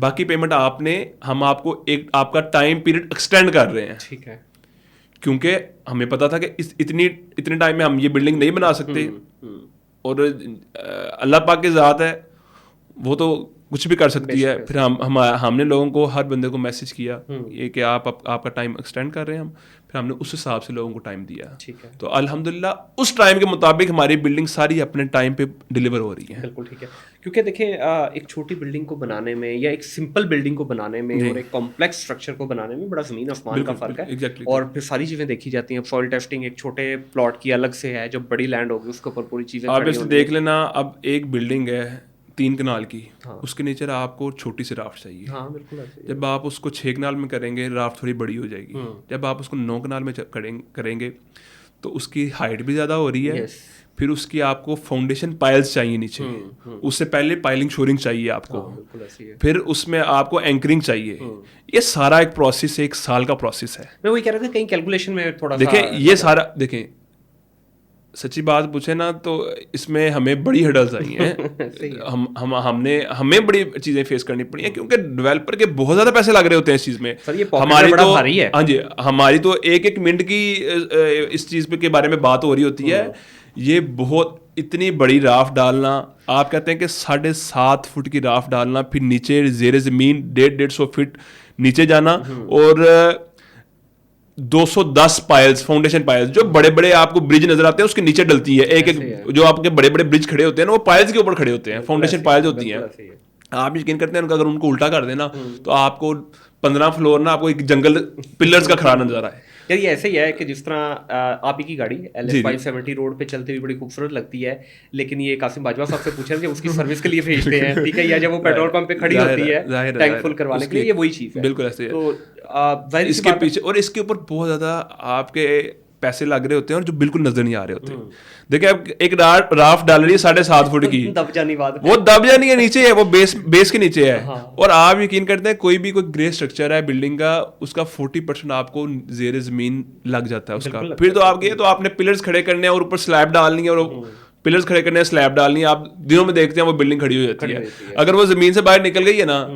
باقی پیمنٹ ہم آپ کو آپ کا ٹائم پیریڈ ایکسٹینڈ کر رہے ہیں. ٹھیک ہے. کیونکہ ہمیں پتا تھا کہ اتنے ٹائم میں ہم یہ بلڈنگ نہیں بنا سکتے, اور اللہ پاک کی ذات ہے, وہ تو کچھ بھی کر سکتی ہے. پھر ہم نے لوگوں کو, ہر بندے کو میسج کیا یہ کہ آپ کا ٹائم ایکسٹینڈ کر رہے ہیں ہم. پھر ہم نے اس حساب سے لوگوں کو ٹائم دیا. تو الحمدللہ اس ٹائم کے مطابق ہماری بلڈنگ ساری اپنے ٹائم پہ ڈلیور ہو رہی ہے. بالکل ٹھیک ہے. کیونکہ دیکھیں ایک چھوٹی بلڈنگ کو بنانے میں یا ایک سمپل بلڈنگ کو بنانے میں اور ایک کمپلیکس اسٹرکچر کو بنانے میں بڑا زمین آسمان کا فرق ہے. اور پھر ساری چیزیں دیکھی جاتی ہیں. سوئل ٹیسٹنگ ایک چھوٹے پلاٹ کی الگ سے ہے, جو بڑی لینڈ ہوگی اس کے اوپر پوری چیزیں آپ ایسے دیکھ لینا. اب ایک بلڈنگ ہے 3 کنال کی, اس کے نیچے آپ کو چھوٹی سی رافٹ چاہیے. ہاں بالکل. جب آپ اس کو 6 کنال میں کریں گے رافٹ تھوڑی بڑی ہو جائے گی. جب آپ اس کو 9 کنال میں کریں گے تو اس کی ہائٹ بھی زیادہ ہو رہی ہے. پھر اس کی آپ کو فاؤنڈیشن پائلز چاہیے نیچے, اس سے پہلے پائلنگ شورنگ چاہیے آپ کو, پھر اس میں آپ کو اینکرنگ چاہیے. یہ سارا ایک پروسیس ہے, 1 سال کا پروسیس ہے. میں وہی کہہ رہا تھا کہیں کیلکولیشن میں تھوڑا دیکھیں یہ سارا, دیکھیں سچی بات پوچھے نا تو اس میں ہمیں بڑی ہرڈلز آئی ہیں. ہمیں بڑی چیزیں فیس کرنی پڑی ہیں, کیونکہ ڈیولپر کے بہت زیادہ پیسے لگ رہے ہوتے ہیں اس چیز میں. ہماری تو ہاں جی, ہماری تو ایک منٹ کی اس چیز کے بارے میں بات ہو رہی ہوتی ہے. یہ بہت اتنی بڑی رافٹ ڈالنا, آپ کہتے ہیں کہ 7.5 فٹ کی رافٹ ڈالنا, پھر نیچے زیر زمین 150 فٹ نیچے جانا, اور 210 پائلز, فاؤنڈیشن پائلز جو بڑے بڑے آپ کو برج نظر آتے ہیں اس کے نیچے ڈلتی ہے. ایک جو آپ کے بڑے بڑے برج کھڑے ہوتے ہیں نا وہ پائلز کے اوپر کھڑے ہوتے ہیں, فاؤنڈیشن پائلز ہوتی ہیں. آپ یقین کرتے ہیں اگر ان کو الٹا کر دینا تو آپ کو 15 فلور نا آپ کو ایک جنگل پلرز کا کھڑا نظر آئے. یار یہ ایسے ہی ہے کہ جس طرح آپ ہی کی گاڑی LS570 روڈ پہ چلتی ہوئی بڑی خوبصورت لگتی ہے, لیکن یہ قاسم باجوہ صاحب سے پوچھیں کہ اس کی سروس کے لیے بھیجتے ہیں, ٹھیک ہے, یا جب وہ پیٹرول پمپ پہ کھڑی ہوتی ہے ٹینک فل کروانے کے لیے, یہ وہی چیز ہے. بالکل ایسے ہے. تو اس کے پیچھے اور اس کے اوپر بہت زیادہ آپ کے پیسے لگ رہے ہوتے ہیں اور جو بالکل نظر نہیں آ رہے ہوتے ہیں. دیکھیں اب ایک رافٹ ڈال رہی ہے 7.5 فٹ کی, وہ دب جانی ہے نیچے ہے, وہ بیس کے نیچے ہے. اور آپ یقین کرتے ہیں کوئی گرے اسٹرکچر ہے بلڈنگ کا, اس کا 40% آپ کو زیر زمین لگ جاتا ہے اس کا. پھر تو آپ گئے تو آپ نے پلرز کھڑے کرنے ہیں اور اوپر سلیب ڈالنی ہے, اور پلرز کھڑے کرنے ہیں, سلیب ڈالنی ہے. آپ دنوں میں دیکھتے ہیں وہ بلڈنگ کھڑی ہو جاتی ہے. اگر وہ زمین سے باہر نکل گئی ہے نا,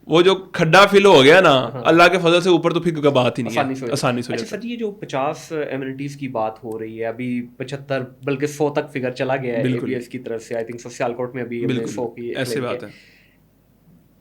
وہ جو کھڈا فل ہو گیا نا, اللہ کے فضل سے اوپر تو پھر بات ہی نہیں ہے, آسانی سے. اچھا سر, یہ جو 50 ایمینٹیز کی بات ہو رہی ہے, ابھی 75 بلکہ 100 تک فگر چلا گیا ہے ABS کی طرف سے. آئی تھنک سیال کوٹ میں ابھی 100 کی ایسی بات ہے.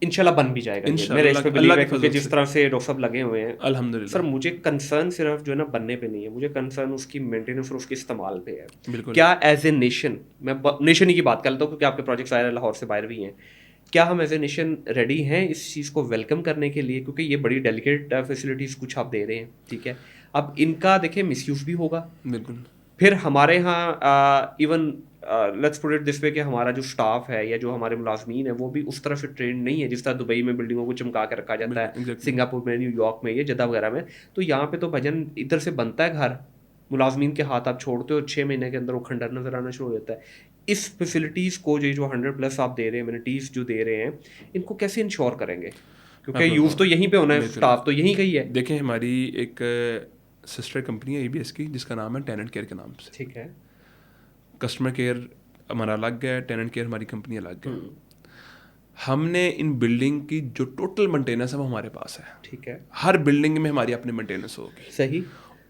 انشاءاللہ بن بھی جائے گا, میرے اس پہ بلیو ہے, کیونکہ جس طرح سے ڈاکٹر صاحب لگے ہوئے ہیں الحمدللہ. سر مجھے کنسرن صرف جو ہے نا بننے پہ نہیں ہے, مجھے کنسرن اس کی مینٹیننس اور اس کے استعمال پہ ہے. کیا ایز اے نیشن, میں نیشن ہی کی بات کر لیتا ہوں کیونکہ آپ کے پروجیکٹس آئے لاہور سے باہر بھی ہیں, کیا ہم ایز اے نیشن ریڈی ہیں اس چیز کو ویلکم کرنے کے لیے, کیونکہ یہ بڑی ڈیلیکیٹ فیسلٹیز کچھ آپ دے رہے ہیں, ٹھیک ہے. اب ان کا دیکھیں مس یوز بھی ہوگا. بالکل. پھر ہمارے ہاں even let's put it this way کہ ہمارا جو اسٹاف ہے یا جو ہمارے ملازمین ہیں وہ بھی اس طرح سے ٹرینڈ نہیں ہے جس طرح دبئی میں بلڈنگوں کو چمکا کے رکھا جاتا ہے, سنگاپور میں, نیو یارک میں, یا جدہ وغیرہ میں. تو یہاں پہ تو بھجن ادھر سے بنتا ہے گھر, ملازمین کے ہاتھ آپ چھوڑتے ہو, 6 مہینے کے اندر وہ کھنڈر نظر آنا شروع ہو جاتا ہے. اس فیسلٹیز کو جو 100+ آپ دے رہے ہیں, امینٹیز جو دے رہے ہیں, ان کو کیسے انشور کریں گے, کیونکہ یوز تو یہیں پہ ہونا ہے, اسٹاف تو یہیں کا ہی ہے. دیکھیں ہماری ایک سسٹر کمپنی ہے ABS کی, جس کا نام ہے ٹیننٹ کیئر کے نام سے. ٹھیک ہے. کسٹمر کیئر ہمارا الگ ہے, ٹیننٹ کیئر ہماری کمپنی الگ ہے. ہم نے ان بلڈنگ کی جو ٹوٹل مینٹیننس ہے وہ ہمارے پاس ہے. ٹھیک ہے. ہر بلڈنگ میں ہماری اپنی مینٹیننس ہوگی. صحیح.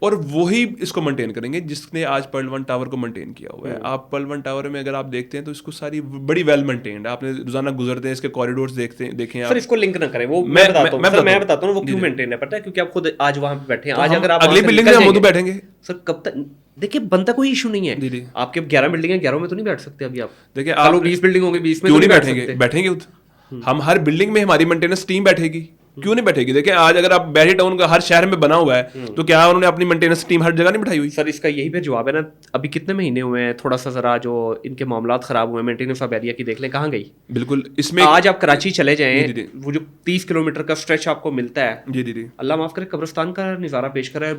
اور وہی اس کو مینٹین کریں گے جس نے آج پرل 1 ٹاور کو مینٹین کیا ہوا ہے. آپ پرل 1 ٹاور میں اگر آپ دیکھتے ہیں تو اس کو ساری بڑی ویل مینٹینڈ ہے. آپ نے روزانہ گزرتے ہیں اس کے کوریڈورز دیکھیں آپ. سر اس کو لنک نہ کریں, وہ میں بتاتا ہوں وہ کیوں مینٹین ہے, پتہ ہے, کیونکہ آپ خود آج وہاں پہ بیٹھے ہیں. آج اگر آپ اگلی بلڈنگ میں ہم تو بیٹھیں گے سر, کب تک دیکھیں بنتا کوئی ایشو نہیں ہے. آپ کے 11 بلڈنگ ہیں, 11 میں تو نہیں بیٹھ سکتے. ابھی آپ دیکھیں آپ 20 بلڈنگ ہوں گے, 20 میں کیوں نہیں بیٹھیں گے, بیٹھیں گے. ہم ہر بلڈنگ میں ہماری مینٹیننس ٹیم بیٹھے گی, کیوں نہیں بیٹھے گی. دیکھیں آج اگر آپ بیری ٹاؤن کا ہر شہر میں بنا ہوا ہے تو کیا انہوں نے اپنی مینٹیننس ٹیم ہر جگہ نہیں بٹھائی ہوئی. سر اس کا یہی پھر جواب ہے نا, ابھی کتنے مہینے ہوئے ہیں, تھوڑا سا ذرا جو ان کے معاملات خراب ہوئے ہیں, مینٹیننس آف ایریا کی دیکھ لیں کہاں گئی. بالکل. اس میں آج آپ کراچی چلے جائیں, وہ جو 30 کلومیٹر کا اسٹریچ آپ کو ملتا ہے, جی جی اللہ معاف کرے, قبرستان کا نظارہ پیش کرا ہے.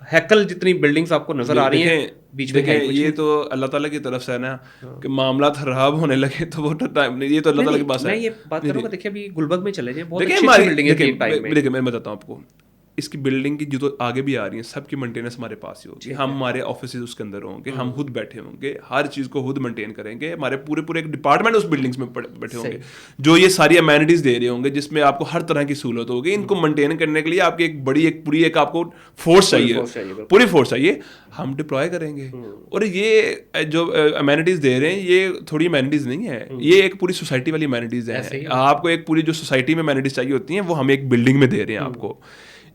ہیکل جتنی بلڈنگز آپ کو نظر آ رہی ہیں بیچ میں. یہ تو اللہ تعالیٰ کی طرف سے ہے نا کہ معاملات خراب ہونے لگے تو وہ ٹائم نہیں, یہ تو اللہ تعالیٰ کے پاس ہے. میں یہ بات کروں گا, دیکھیں ابھی گلبرگ میں چلے جائیں, بہت اچھی بلڈنگ ہے. دیکھیں میں بتاتا ہوں آپ کو, اس کی بلڈنگ کی جو تو آگے بھی آ رہی ہیں سب کی مینٹیننس ہمارے پاس ہی ہوگی. ہم ہمارے آفیسز اس کے اندر ہوں گے, ہم خود بیٹھے ہوں گے, ہر چیز کو خود مینٹین کریں گے. ہمارے پورے ایک ڈپارٹمنٹ اس بلڈنگس میں بیٹھے ہوں گے جو یہ ساری امینٹیز دے رہے ہوں گے, جس میں آپ کو ہر طرح کی سہولت ہوگی. ان کو مینٹین کرنے کے لیے آپ کی ایک بڑی پوری آپ کو فورس چاہیے, پوری فورس چاہیے. ہم ڈپلوائے کریں گے. اور یہ جو امینٹیز دے رہے ہیں یہ تھوڑی امینٹیز نہیں ہے, یہ ایک پوری سوسائٹی والی امینٹیز ہیں. آپ کو ایک پوری جو سوسائٹی میں امینٹیز چاہیے ہوتی ہیں وہ ہم ایک بلڈنگ میں دے رہے ہیں آپ کو.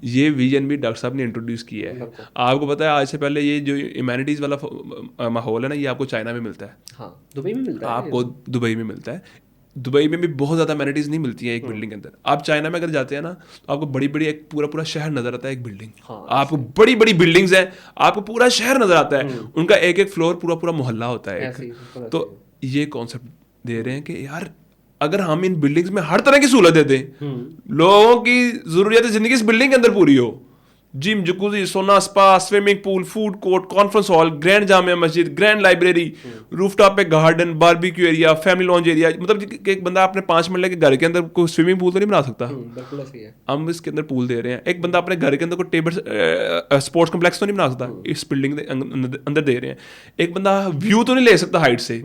یہ ویژن بھی ڈاکٹر صاحب نے انٹروڈیوس کیا ہے. آپ کو پتا ہے آج سے پہلے یہ جو ایمینٹیز والا ماحول ہے نا, یہ آپ کو چائنا میں ملتا ہے. ہاں دبئی میں ملتا ہے, آپ کو دبئی میں ملتا ہے. دبئی میں بھی بہت زیادہ امینٹیز نہیں ملتی ہیں ایک بلڈنگ کے اندر. آپ چائنا میں اگر جاتے ہیں نا تو آپ کو بڑی بڑی ایک پورا شہر نظر آتا ہے. ایک بلڈنگ آپ کو بڑی بڑی بلڈنگز ہیں, آپ کو پورا شہر نظر آتا ہے. ان کا ایک ایک فلور پورا محلہ ہوتا ہے. تو یہ کانسیپٹ دے رہے ہیں کہ یار اگر ہم ان بلڈنگز میں ہر طرح کی سہولت دے دیں, لوگوں کی ضروریات زندگی اس بلڈنگ کے اندر پوری ہو. Gym, jacuzzi, sauna, spa, swimming pool, food court, conference hall, grand جامع مسجد, گرینڈ لائبریری, روف ٹاپ پہ garden, barbecue area, family lounge area. مطلب کہ ایک بندہ اپنے 5 مرلے کے گھر کے اندر کوئی سوئمنگ پول تو نہیں بنا سکتا, ہم اس کے اندر پول دے رہے ہیں. ایک بندہ اپنے گھر کے اندر کوئی ٹیبل اسپورٹس کمپلیکس تو نہیں بنا سکتا, اس بلڈنگ کے اندر دے رہے ہیں. ایک بندہ ویو تو نہیں لے سکتا ہائٹ سے,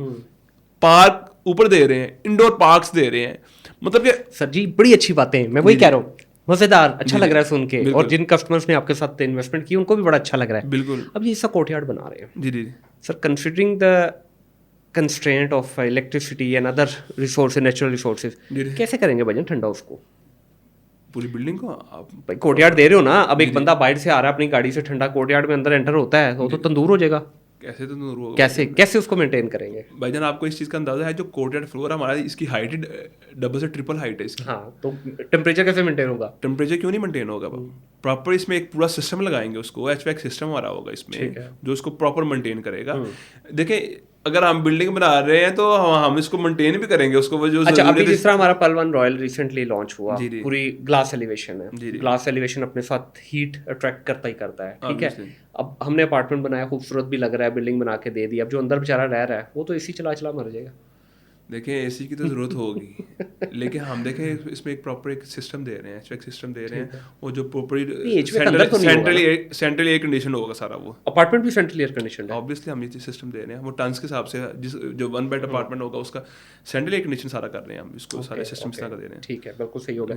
پارک اوپر دے رہے ہیں, انڈور پارکس دے رہے ہیں. مطلب کہ سر جی بڑی اچھی باتیں ہیں, میں وہی کہہ رہا ہوں, مزیدار, اچھا لگ رہا ہے سن کے. اور جن کسٹمرس نے آپ کے ساتھ انویسٹمنٹ کی ان کو بھی بڑا اچھا لگ رہا ہے. بالکل. اب یہ سا کورٹ یارڈ بنا رہے ہیں. جی جی sir, considering the constraint of electricity and other resources, natural resources, کیسے کریں گے بھجن ٹھنڈا اس کو, پوری بلڈنگ کو آپ بھائی کورٹ یارڈ دے رہے ہو نا. اب ایک بندہ باہر سے آ رہا ہے اپنی گاڑی سے, ٹھنڈا کورٹ یارڈ میں اندر انٹر ہوتا ہے تو تندور ہو جائے گا. کیسے تندور ہوگا, کیسے اس کو مینٹین کریں گے بھائی جان؟ آپ کو اس چیز کا اندازہ ہے جو کورٹ یارڈ فلور ہمارا, اس کی ہائٹ ڈبل سے ٹرپل ہائٹ ہے اس کی. ہاں, تو ٹیمپریچر کیسے مینٹین ہوگا؟ ٹیمپریچر کیوں نہیں مینٹین ہوگا پراپر؟ اس میں ایک پورا سسٹم لگائیں گے, اس کو ایچ ویک سسٹم ہمارا ہوگا اس میں جو اس کو پراپر مینٹین کرے گا. دیکھیں اگر ہم بلڈنگ بنا رہے ہیں تو ہم اس کو مینٹین بھی کریں گے اس کو. جو اچھا, ابھی جس طرح ہمارا پل 1 رائل ریسنٹلی لانچ ہوا, پوری گلاس ایلیویشن ہے. گلاس ایلیویشن اپنے ساتھ ہیٹ اٹریکٹ کرتا ہی کرتا ہے, ٹھیک ہے. اب ہم نے اپارٹمنٹ بنایا, خوبصورت بھی لگ رہا ہے, بلڈنگ بنا کے دے دی. اب جو اندر بیچارہ رہ رہا ہے وہ تو اے سی چلا مر جائے گا. دیکھیں اے سی کی تو ضرورت ہوگی, لیکن ہم دیکھیں اس میں ایک پراپر ایک سسٹم دے رہے ہیں, ایچ ویک سسٹم دے رہے ہیں. وہ جو پراپرلی سینٹرلی ایئر کنڈیشن ہوگا سارا. وہ اپارٹمنٹ بھی سینٹرلی ایئر کنڈیشن ہے آبویسلی. ہم یہ سسٹم دے رہے ہیں, وہ ٹنس کے حساب سے جو 1 بیڈ اپارٹمنٹ ہوگا اس کا سینٹرلی ایئر کنڈیشن سارا کر رہے ہیں ہم, اس کو سارے سسٹم اس طرح کا دے رہے ہیں. ٹھیک ہے, بالکل صحیح ہوگا.